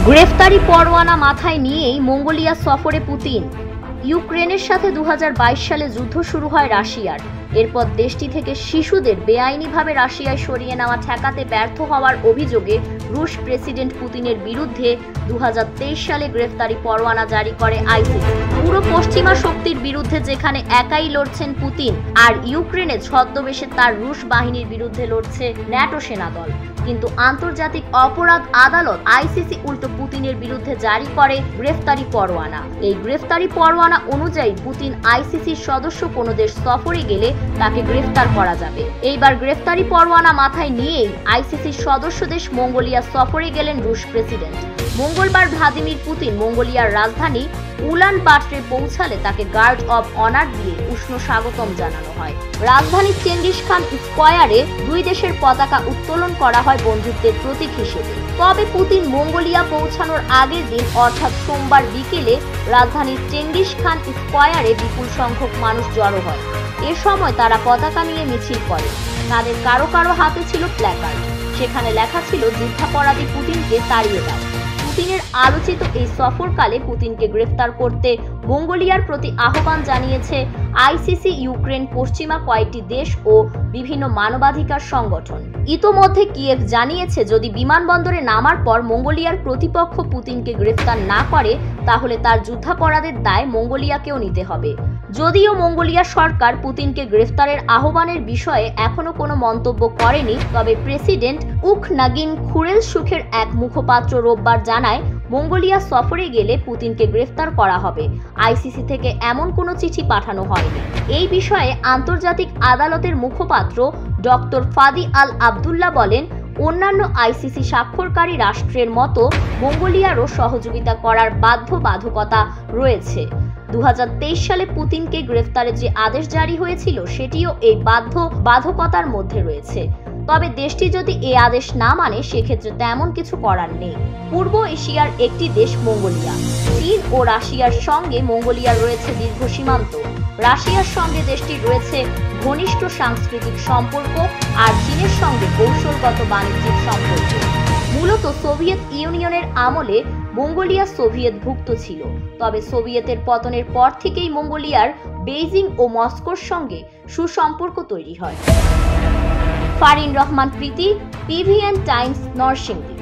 গ্রেফতারি পরোয়ানা মাথায় নিয়েই মঙ্গোলিয়া সফরে পুতিন। ইউক্রেনের সাথে 2022 সালে যুদ্ধ শুরু হয় রাশিয়ার। এরপর দেশটি থেকে শিশুদের বেআইনিভাবে রাশিয়ায় সরিয়ে নেওয়া ঠেকাতে ব্যর্থ হওয়ার অভিযোগে রুশ প্রেসিডেন্ট পুতিনের বিরুদ্ধে 2023 সালে গ্রেফতারি পরোয়ানা জারি করে আইসিসি। পুরো পশ্চিমা শক্তির বিরুদ্ধে যেখানে একাই লড়ছেন পুতিন, আর ইউক্রেনে ছদ্মবেশে তার রুশ বাহিনীর বিরুদ্ধে লড়ছে ন্যাটো সেনাদল। কিন্তু আন্তর্জাতিক অপরাধ আদালত আইসিসি উল্টো পুতিনের বিরুদ্ধে জারি করে গ্রেফতারি পরোয়ানা। এই গ্রেফতারি পরোয়ানা অনুযায়ী পুতিন আইসিসির সদস্য কোনো দেশ সফরে গেলে তাকে গ্রেফতার করা যাবে। এইবার গ্রেফতারি পরোয়ানা মাথায় নিয়েই আইসিসির সদস্য দেশ মঙ্গোলিয়া সফরে গেলেন রুশ প্রেসিডেন্ট। মঙ্গলবার ভ্লাদিমির পুতিন মঙ্গোলিয়ার রাজধানী উলান বাটরে পৌঁছালে তাকে গার্ড অব অনার দিয়ে উষ্ণ স্বাগতম জানানো হয়। রাজধানীর চেঙ্গিস খান স্কোয়ারে দুই দেশের পতাকা উত্তোলন করা হয় বন্ধুত্বের প্রতীক হিসেবে। তবে পুতিন মঙ্গোলিয়া পৌঁছানোর আগের দিন অর্থাৎ সোমবার বিকেলে রাজধানীর চেঙ্গিস খান স্কোয়ারে বিপুল সংখ্যক মানুষ জড়ো হয়। এ সময় তারা পতাকা নিয়ে মিছিল করে। তাদের কারো কারো হাতে ছিল প্ল্যাকার্ড, সেখানে লেখা ছিল যুদ্ধাপরাধী পুতিনকে তাড়িয়ে দাও। পুতিনের আলোচিত এই সফরকালে পুতিনকে গ্রেফতার করতে মঙ্গোলিয়ার প্রতি আহ্বান জানিয়েছে আইসিসি, ইউক্রেন, পশ্চিমা কয়েকটি দেশ ও বিভিন্ন মানবাধিকার সংগঠন। ইতোমধ্যে কিয়েভ জানিয়েছে যদি বিমানবন্দরে নামার পর মঙ্গোলিয়ার প্রতিপক্ষ পুতিনকে গ্রেফতার না করে তাহলে তার যুদ্ধাপরাধের দায় মঙ্গোলিয়াকেও নিতে হবে। যদিও মঙ্গোলিয়া সরকার পুতিনকে গ্রেফতারের আহ্বানের বিষয়ে এখনো কোনো মন্তব্য করেনি, তবে প্রেসিডেন্ট উখনাগিন খুরেলসুখের এক মুখপাত্র রোববার জানায় মঙ্গোলিয়া সফরে গেলে পুতিনকে গ্রেফতার করা হবে। আইসিসি থেকে এমন কোনো চিঠি পাঠানো হয়নি। এই বিষয়ে আন্তর্জাতিক আদালতের মুখপাত্র ডক্টর ফাদি আল আবদুল্লাহ বলেন, অন্যান্য আইসিসি স্বাক্ষরকারী রাষ্ট্রের মতো মঙ্গোলিয়ারও সহযোগিতা করার বাধ্যবাধকতা রয়েছে। 2023 সালে পুতিনকে গ্রেফতারের যে আদেশ জারি হয়েছিল সেটিও এই বাধ্যবাধকতার মধ্যে রয়েছে। তবে দেশটি যদি এই আদেশ না মানে সেক্ষেত্রে তেমন কিছু করার নেই। পূর্ব এশিয়ার একটি দেশ মঙ্গোলিয়া। চীন ও রাশিয়ার সঙ্গে মঙ্গোলিয়ার রয়েছে দীর্ঘ সীমান্ত। রাশিয়ার সঙ্গে দেশটির রয়েছে ঘনিষ্ঠ সাংস্কৃতিক সম্পর্ক, আর চীনের সঙ্গে কৌশলগত বাণিজ্যিক সম্পর্ক। মূলত সোভিয়েত ইউনিয়নের আমলে মঙ্গোলিয়া সোভিয়েতভুক্ত ছিল। তবে সোভিয়েতের পতনের পর থেকেই মঙ্গোলিয়ার বেইজিং ও মস্কোর সঙ্গে সুসম্পর্ক তৈরি হয়। ফারিন রহমান প্রীতি, PVN টাইমস, নরসিংদী।